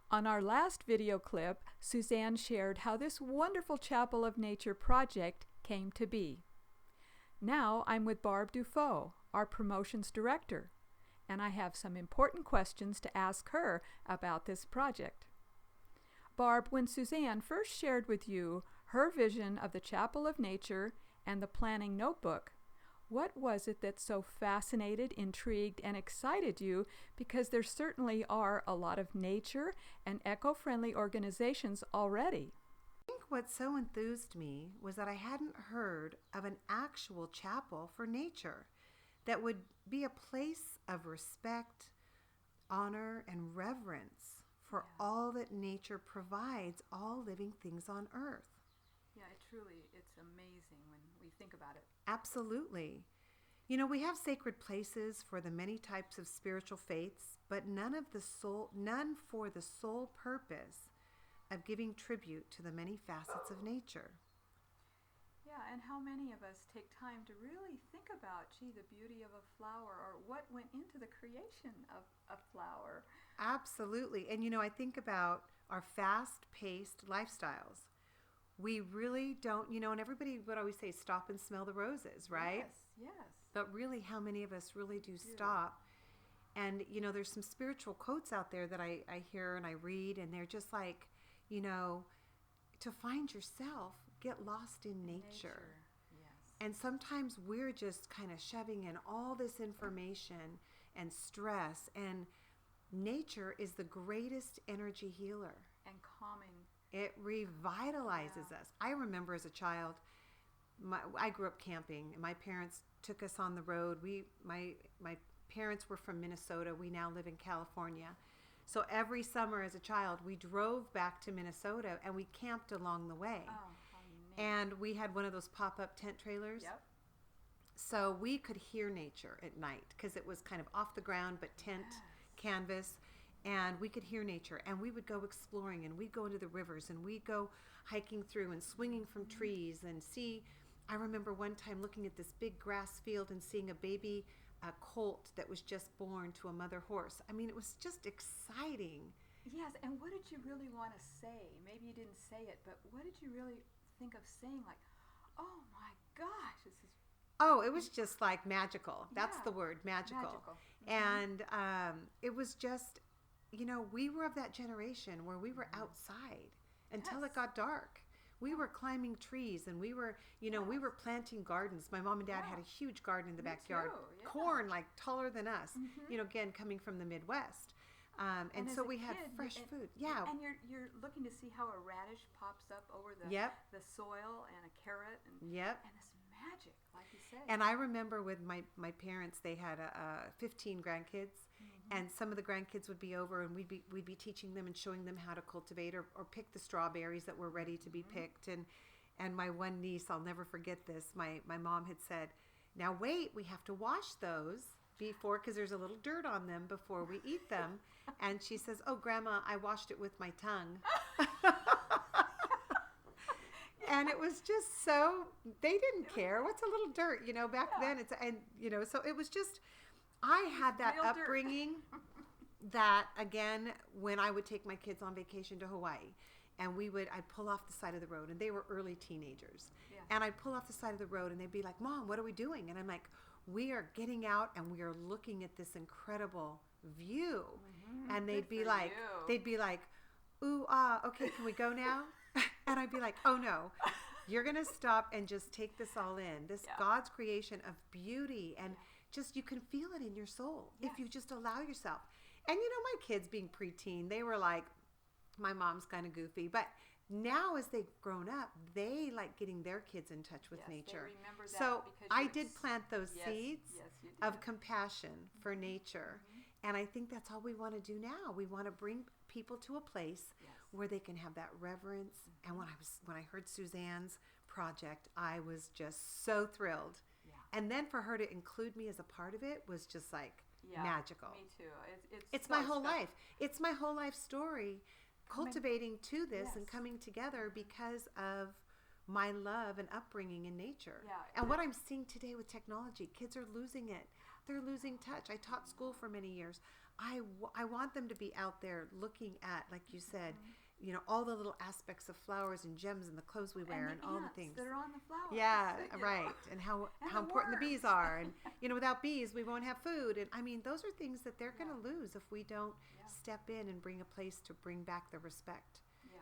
On our last video clip, Suzanne shared how this wonderful Chapel of Nature project came to be. Now I'm with Barb Dufault, our promotions director, and I have some important questions to ask her about this project. Barb, when Suzanne first shared with you her vision of the Chapel of Nature and the planning notebook, what was it that so fascinated, intrigued, and excited you? Because there certainly are a lot of nature and eco-friendly organizations already. I think what so enthused me was that I hadn't heard of an actual chapel for nature that would be a place of respect, honor, and reverence for all that nature provides all living things on earth. Yeah, it's amazing when we think about it. Absolutely. You know, we have sacred places for the many types of spiritual faiths, but none for the sole purpose of giving tribute to the many facets of nature. Yeah, and how many of us take time to really think about, the beauty of a flower, or what went into the creation of a flower? Absolutely. And you know, I think about our fast-paced lifestyles. We really don't, and everybody would always say, stop and smell the roses, right? Yes. But really, how many of us really do stop? And, there's some spiritual quotes out there that I hear and I read, and they're just like, to find yourself, get lost in nature. Yes. And sometimes we're just kind of shoving in all this information and stress, and nature is the greatest energy healer. And calming. It revitalizes us. I remember as a child, I grew up camping. My parents took us on the road. My parents were from Minnesota. We now live in California. So every summer as a child, we drove back to Minnesota and we camped along the way. Oh, and we had one of those pop-up tent trailers. Yep. So we could hear nature at night because it was kind of off the ground, but tent, canvas. And we could hear nature, and we would go exploring, and we'd go into the rivers, and we'd go hiking through and swinging from trees and see. I remember one time looking at this big grass field and seeing a baby colt that was just born to a mother horse. I mean, it was just exciting. Yes, and what did you really want to say? Maybe you didn't say it, but what did you really think of saying? Like, oh my gosh, this is... Oh, it was just like magical. That's the word, magical. Mm-hmm. And it was just... we were of that generation where we were outside until it got dark. We were climbing trees, and we were, we were planting gardens. My mom and dad had a huge garden in the backyard. Too, corn like taller than us, again, coming from the Midwest. And so we had fresh food. Yeah. And you're looking to see how a radish pops up over the soil, and a carrot, and this magic, like you say. And I remember with my parents, they had 15 grandkids. And some of the grandkids would be over, and we'd be teaching them and showing them how to cultivate or pick the strawberries that were ready to be picked. And my one niece, I'll never forget this, my mom had said, now wait, we have to wash those before, because there's a little dirt on them before we eat them. And she says, oh, Grandma, I washed it with my tongue. And it was just so, they didn't care. What's a little dirt, back then. So it was just... I had that upbringing that, again, when I would take my kids on vacation to Hawaii, and I'd pull off the side of the road, and they were early teenagers. Yeah. And I'd pull off the side of the road, and they'd be like, Mom, what are we doing? And I'm like, we are getting out, and we are looking at this incredible view. Mm-hmm. And they'd be like, ooh, okay, can we go now? And I'd be like, oh no, you're going to stop and just take this all in. This God's creation of beauty, and just, you can feel it in your soul if you just allow yourself. And my kids being preteen, they were like, my mom's kind of goofy, but now as they've grown up, they like getting their kids in touch with nature. They remember that. So I did plant those seeds of compassion for nature. Mm-hmm. And I think that's all we want to do now. We want to bring people to a place where they can have that reverence. And when I heard Suzanne's project, I was just so thrilled. And then for her to include me as a part of it was just like magical. Me too. It's my whole life. It's my whole life story, cultivating to this and coming together because of my love and upbringing in nature. Yeah. And what I'm seeing today with technology, kids are losing it. They're losing touch. I taught school for many years. I want them to be out there looking at, like you said, you know, all the little aspects of flowers and gems and the clothes we wear and all the things that are on the flowers. Yeah, right. And how important the bees are. And, you know, without bees, we won't have food. And I mean, those are things that they're going to lose if we don't step in and bring a place to bring back the respect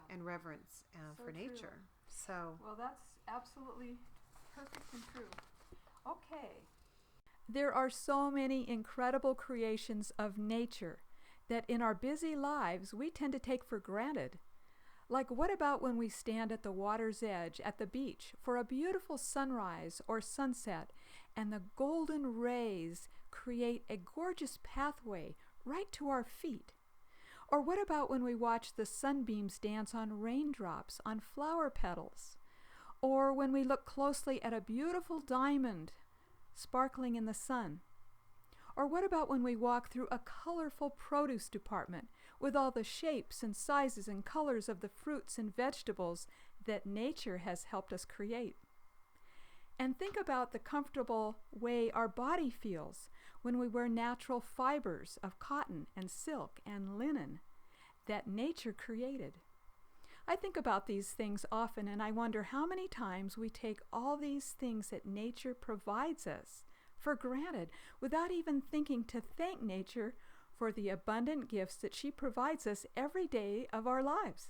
and reverence for nature. So, well, that's absolutely perfect and true. Okay. There are so many incredible creations of nature that in our busy lives we tend to take for granted. Like, what about when we stand at the water's edge at the beach for a beautiful sunrise or sunset, and the golden rays create a gorgeous pathway right to our feet? Or what about when we watch the sunbeams dance on raindrops on flower petals? Or when we look closely at a beautiful diamond sparkling in the sun? Or what about when we walk through a colorful produce department with all the shapes and sizes and colors of the fruits and vegetables that nature has helped us create? And think about the comfortable way our body feels when we wear natural fibers of cotton and silk and linen that nature created. I think about these things often, and I wonder how many times we take all these things that nature provides us for granted without even thinking to thank nature for the abundant gifts that she provides us every day of our lives.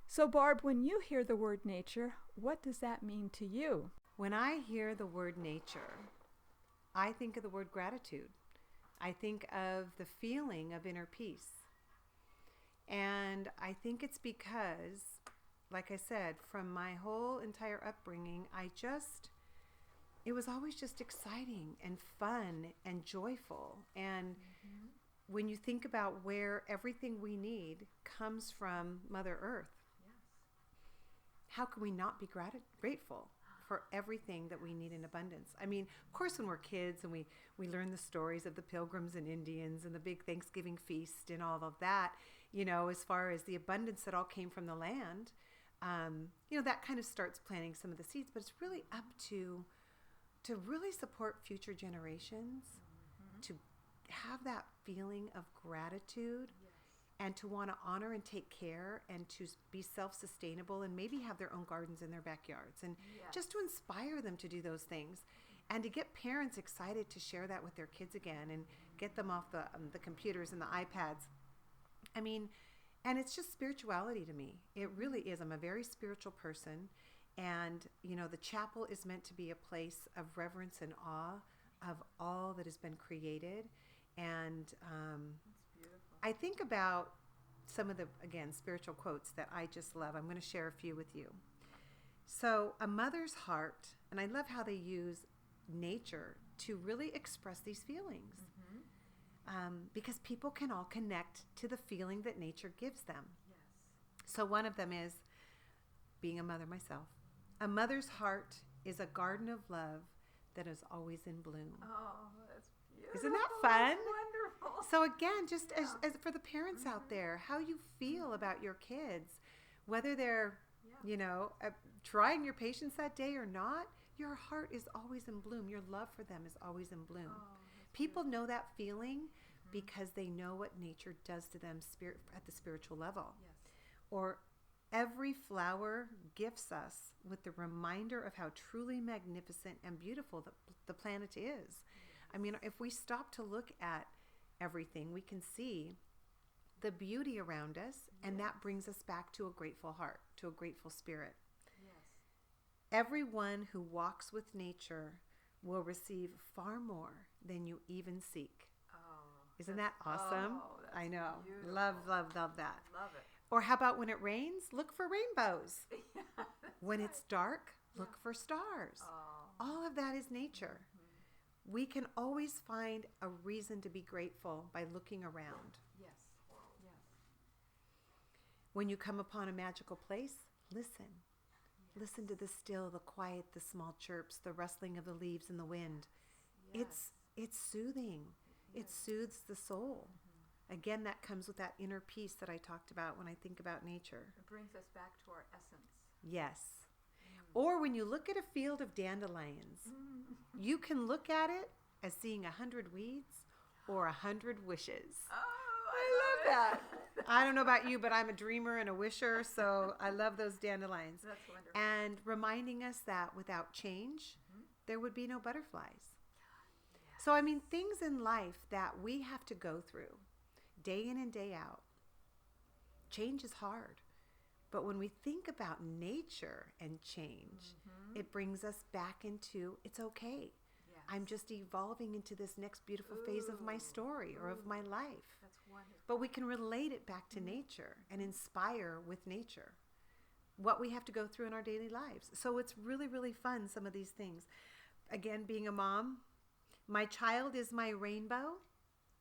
So, Barb, when you hear the word nature, what does that mean to you? When I hear the word nature, I think of the word gratitude. I think of the feeling of inner peace. And I think it's because, like I said, from my whole entire upbringing, it was always just exciting and fun and joyful. And when you think about where everything we need comes from Mother Earth, how can we not be grateful for everything that we need in abundance? I mean, of course, when we're kids and we learn the stories of the Pilgrims and Indians and the big Thanksgiving feast and all of that, you know, as far as the abundance that all came from the land, you know, that kind of starts planting some of the seeds. But it's really up to really support future generations, to have that feeling of gratitude, and to want to honor and take care and to be self-sustainable and maybe have their own gardens in their backyards, and just to inspire them to do those things, and to get parents excited to share that with their kids again and get them off the computers and the iPads. I mean, and it's just spirituality to me. It really is. I'm a very spiritual person. And, you know, the chapel is meant to be a place of reverence and awe of all that has been created. And I think about some of the, again, spiritual quotes that I just love. I'm going to share a few with you. So, a mother's heart, and I love how they use nature to really express these feelings. Because people can all connect to the feeling that nature gives them. So one of them is, being a mother myself, a mother's heart is a garden of love that is always in bloom. Oh, that's beautiful. Isn't that fun? That's wonderful. So again, just as for the parents out there, how you feel about your kids, whether they're, you know, trying your patience that day or not, your heart is always in bloom. Your love for them is always in bloom. People know that feeling because they know what nature does to them at the spiritual level. Or every flower gifts us with the reminder of how truly magnificent and beautiful the planet is. I mean, if we stop to look at everything, we can see the beauty around us, and that brings us back to a grateful heart, to a grateful spirit. Everyone who walks with nature will receive far more than you even seek. Isn't that awesome? I know. Beautiful. Love that. Love it. Or how about when it rains, look for rainbows. When it's dark, look for stars. All of that is nature. We can always find a reason to be grateful by looking around. When you come upon a magical place, listen. Listen to the still, the quiet, the small chirps, the rustling of the leaves in the wind. It's soothing. It soothes the soul. Again, that comes with that inner peace that I talked about when I think about nature. It brings us back to our essence. Yes. Or when you look at a field of dandelions, you can look at it as seeing 100 weeds, or 100 wishes. Oh, I love that. I don't know about you, but I'm a dreamer and a wisher, so I love those dandelions. That's wonderful. And reminding us that without change, there would be no butterflies. So, I mean, things in life that we have to go through day in and day out, change is hard. But when we think about nature and change, it brings us back into it's okay. Yes. I'm just evolving into this next beautiful phase of my story or of my life. That's wonderful. But we can relate it back to nature and inspire with nature what we have to go through in our daily lives. So it's really, really fun, some of these things. Again, being a mom, my child is my rainbow,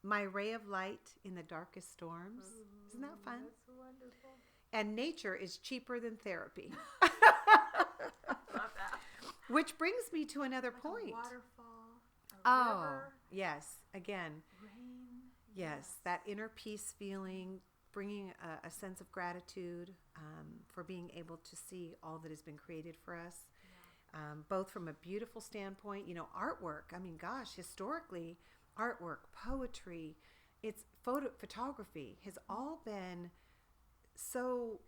my ray of light in the darkest storms. Isn't that fun? That's wonderful. And nature is cheaper than therapy. Love that. Which brings me to another point. A waterfall, a river, yes. Again, rain. yes, that inner peace feeling, bringing a sense of gratitude for being able to see all that has been created for us, both from a beautiful standpoint, artwork. I mean, gosh, historically, artwork, poetry, it's photography has all been so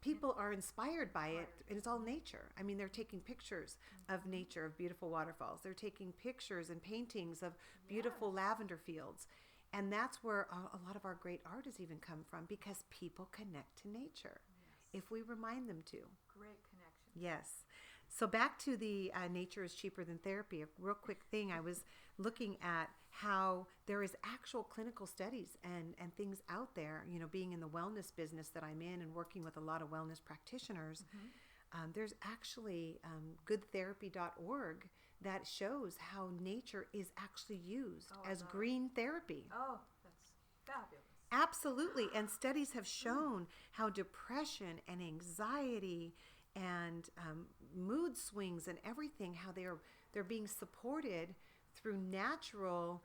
people are inspired by it, and it's all nature. I mean, they're taking pictures of nature, of beautiful waterfalls. They're taking pictures and paintings of beautiful lavender fields. And that's where a lot of our great art has even come from, because people connect to nature if we remind them to. Great connection. Yes. So back to the nature is cheaper than therapy. A real quick thing, I was looking at how there is actual clinical studies and things out there, being in the wellness business that I'm in and working with a lot of wellness practitioners. There's actually goodtherapy.org that shows how nature is actually used as green therapy. Oh, that's fabulous. Absolutely. And studies have shown how depression and anxiety and mood swings and everything, how they're being supported through natural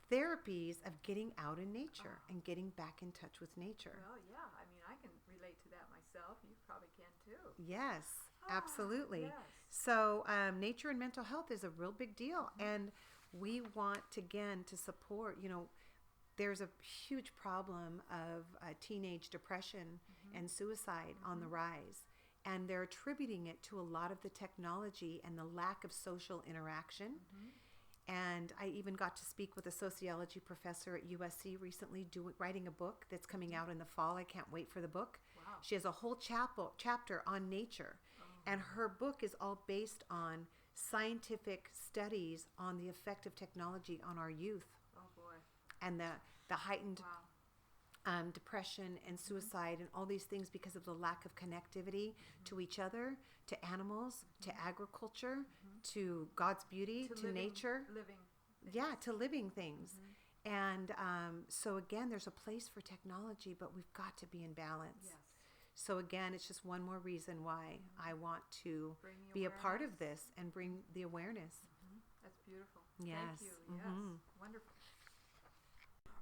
therapies of getting out in nature and getting back in touch with nature. Well, yeah. I mean, I can relate to that myself. You probably can too. Yes, absolutely. Yes. So nature and mental health is a real big deal. And we want, again, to support, there's a huge problem of teenage depression and suicide on the rise. And they're attributing it to a lot of the technology and the lack of social interaction. And I even got to speak with a sociology professor at USC recently, writing a book that's coming out in the fall. I can't wait for the book. Wow. She has a whole chapter on nature. And her book is all based on scientific studies on the effect of technology on our youth. Oh, boy. And the heightened Wow. depression and suicide and all these things because of the lack of connectivity to each other, to animals, to agriculture, to God's beauty, to living, nature. Living. Yeah, to living things. And so again, there's a place for technology, but we've got to be in balance. Yes. So again, it's just one more reason why I want to be a part of this and bring the awareness. That's beautiful. Yes. Thank you. Yes. Wonderful.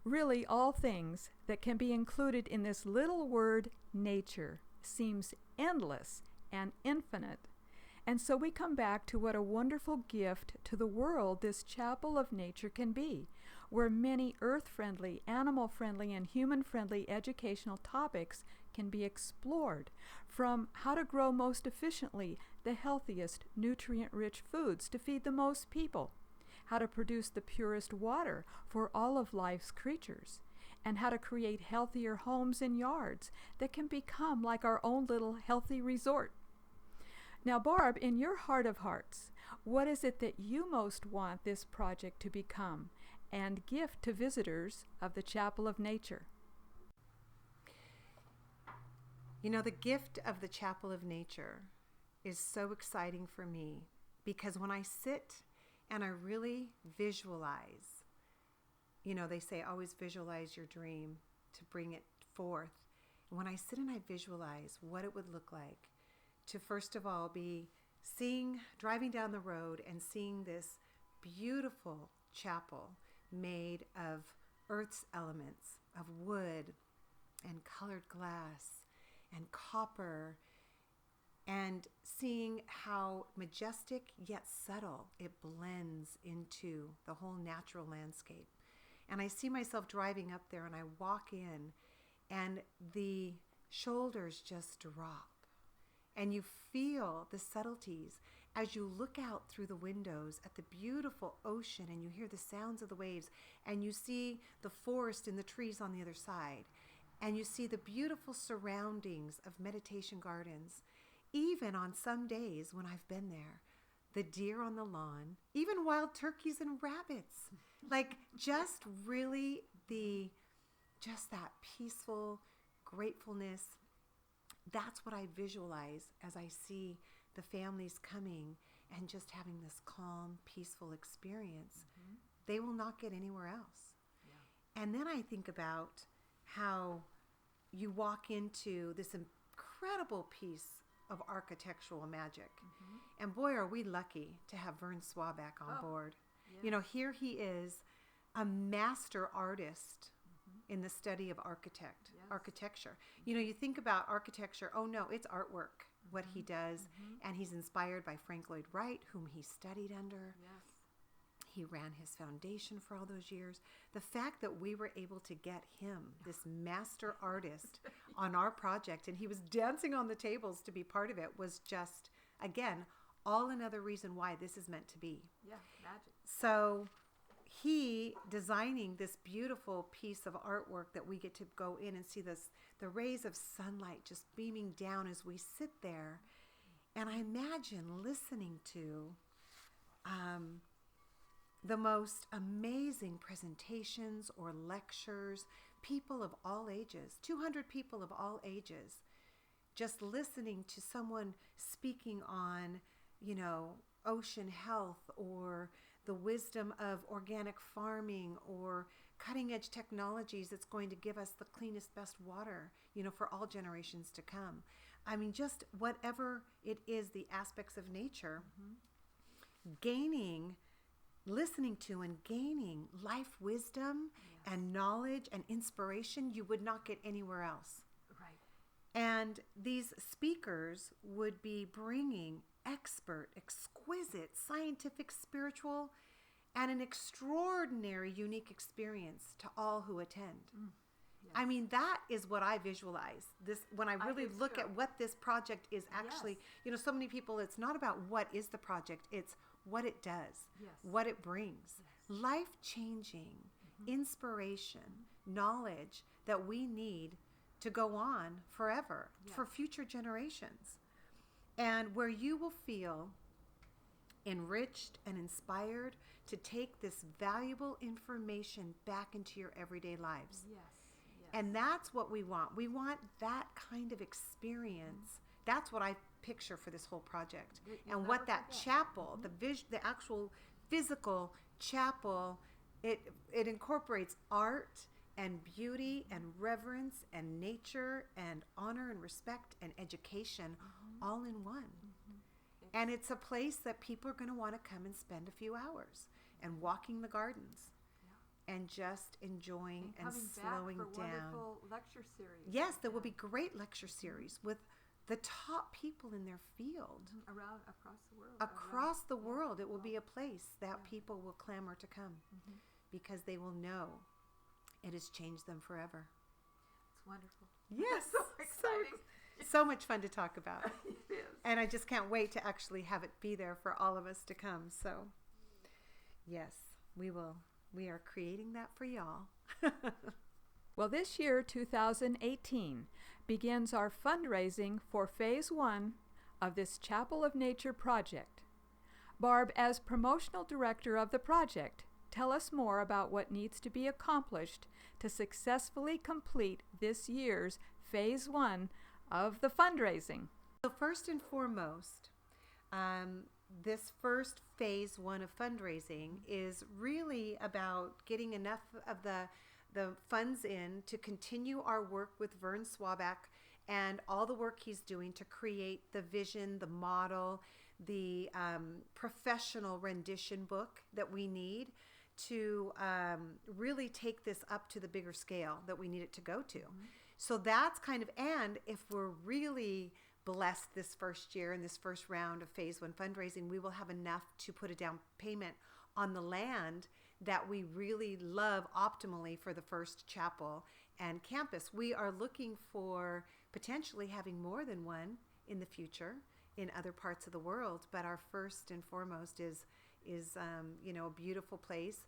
Really, all things that can be included in this little word nature seems endless and infinite. And so we come back to what a wonderful gift to the world this chapel of nature can be, where many earth-friendly, animal-friendly, and human-friendly educational topics can be explored, from how to grow most efficiently the healthiest, nutrient-rich foods to feed the most people, how to produce the purest water for all of life's creatures, and how to create healthier homes and yards that can become like our own little healthy resort. Now, Barb, in your heart of hearts, what is it that you most want this project to become and gift to visitors of the Chapel of Nature? The gift of the Chapel of Nature is so exciting for me, because when I sit and I really visualize, they say always visualize your dream to bring it forth. And when I sit and I visualize what it would look like to, first of all, be driving down the road and seeing this beautiful chapel made of Earth's elements, of wood and colored glass and copper, and seeing how majestic yet subtle it blends into the whole natural landscape. And I see myself driving up there, and I walk in, and the shoulders just drop. And you feel the subtleties as you look out through the windows at the beautiful ocean, and you hear the sounds of the waves, and you see the forest and the trees on the other side, and you see the beautiful surroundings of meditation gardens. Even on some days when I've been there, the deer on the lawn, even wild turkeys and rabbits, like just really just that peaceful gratefulness. That's what I visualize as I see the families coming and just having this calm, peaceful experience. Mm-hmm. They will not get anywhere else. Yeah. And then I think about how you walk into this incredible piece of architectural magic. Mm-hmm. And boy, are we lucky to have Vern Swaback on board. Yeah. You know, here he is, a master artist in the study of architecture. You know, you think about architecture, oh no, it's artwork, what he does. And he's inspired by Frank Lloyd Wright, whom he studied under. Yes. He ran his foundation for all those years. The fact that we were able to get him, this master artist, on our project, and he was dancing on the tables to be part of it, was just, again, all another reason why this is meant to be. Yeah, magic. So he designing this beautiful piece of artwork that we get to go in and see the rays of sunlight just beaming down as we sit there. And I imagine listening to the most amazing presentations or lectures, people of all ages, 200 people of all ages, just listening to someone speaking on, you know, ocean health, or the wisdom of organic farming, or cutting edge technologies that's going to give us the cleanest, best water, you know, for all generations to come. I mean, just whatever it is, the aspects of nature, listening to and gaining life wisdom and knowledge and inspiration you would not get anywhere else. Right. And these speakers would be bringing expert, exquisite, scientific, spiritual, and an extraordinary, unique experience to all who attend. Yes. I mean, that is what I visualize. This, when I really look at what this project is actually, you know, so many people, it's not about what is the project, it's what it does, what it brings. Life-changing inspiration, knowledge that we need to go on forever, for future generations. And where you will feel enriched and inspired to take this valuable information back into your everyday lives. Yes. And that's what we want. We want that kind of experience. That's what I picture for this whole project. And what that chapel, the actual physical chapel, it incorporates art and beauty and reverence and nature and honor and respect and education all in one. And it's a place that people are going to want to come and spend a few hours and walking the gardens and just enjoying and slowing down. Wonderful lecture series. Yes, there will be great lecture series with the top people in their field. Around, across the world. Across the world, it will be a place that people will clamor to come because they will know it has changed them forever. It's wonderful. Yes. So exciting. So much fun to talk about. It is. And I just can't wait to actually have it be there for all of us to come. So, yes, we will. We are creating that for y'all. Well, this year, 2018, begins our fundraising for Phase 1 of this Chapel of Nature project. Barb, as promotional director of the project, tell us more about what needs to be accomplished to successfully complete this year's Phase 1 of the fundraising. So first and foremost, this first Phase 1 of fundraising is really about getting enough of the funds in to continue our work with Vern Swaback and all the work he's doing to create the vision, the model, the professional rendition book that we need to really take this up to the bigger scale that we need it to go to. So that's kind of, and if we're really blessed this first year in this first round of Phase 1 fundraising, we will have enough to put a down payment on the land that we really love optimally for the first chapel and campus. We are looking for potentially having more than one in the future in other parts of the world, but our first and foremost is a beautiful place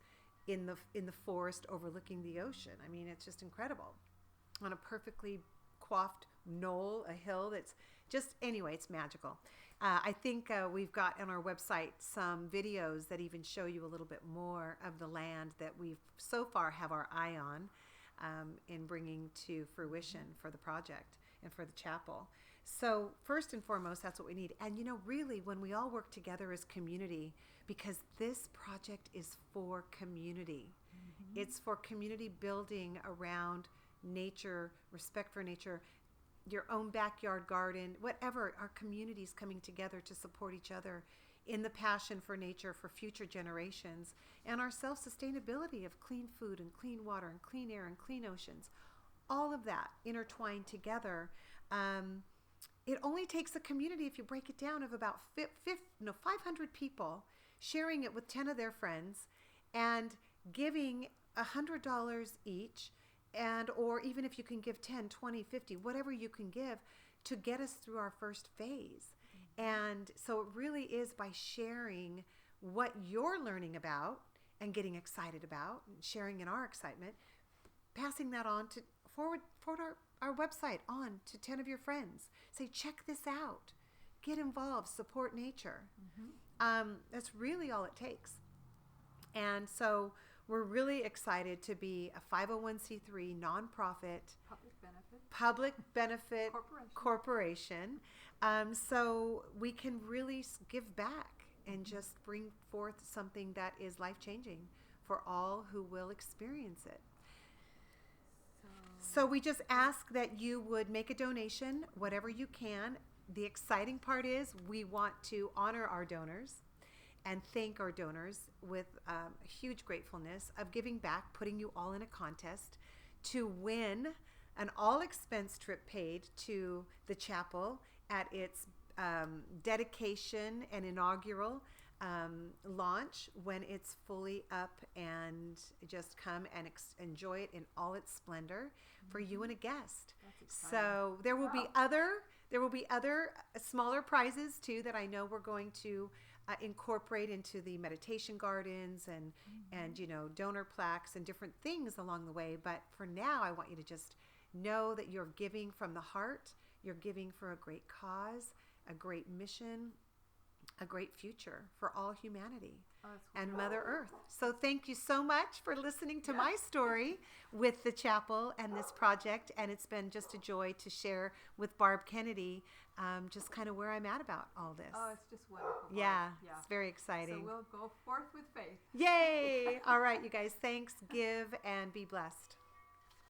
in the forest overlooking the ocean. I mean, it's just incredible, on a perfectly coiffed knoll, a hill that's just, anyway, it's magical. I think we've got on our website some videos that even show you a little bit more of the land that we've so far have our eye on in bringing to fruition for the project and for the chapel. So first and foremost, that's what we need. And really, when we all work together as community, because this project is for community. It's for community building around nature, respect for nature, your own backyard garden, whatever. Our communities coming together to support each other in the passion for nature for future generations, and our self-sustainability of clean food and clean water and clean air and clean oceans. All of that intertwined together. It only takes a community, if you break it down, of about 500 people sharing it with 10 of their friends and giving $100 each, or even if you can give 10, 20, 50, whatever you can give to get us through our first phase. And so it really is by sharing what you're learning about and getting excited about, and sharing in our excitement, passing that on to forward our website on to 10 of your friends. Say, check this out. Get involved. Support nature. That's really all it takes. And so we're really excited to be a 501c3 nonprofit public benefit corporation. So we can really give back and just bring forth something that is life-changing for all who will experience it. So we just ask that you would make a donation, whatever you can. The exciting part is we want to honor our donors and thank our donors with a huge gratefulness of giving back, putting you all in a contest to win an all-expense trip paid to the chapel at its dedication and inaugural launch when it's fully up, and just come and enjoy it in all its splendor for you and a guest. So there will be other smaller prizes too that I know we're going to incorporate into the meditation gardens and donor plaques and different things along the way. But for now, I want you to just know that you're giving from the heart. You're giving for a great cause, a great mission, a great future for all humanity and Mother Earth. So thank you so much for listening to my story with the chapel and this project. And it's been just a joy to share with Barb Kennedy just kind of where I'm at about all this. Oh, it's just wonderful. Yeah, it's very exciting. So we'll go forth with faith. Yay! All right, you guys, thanks, give, and be blessed.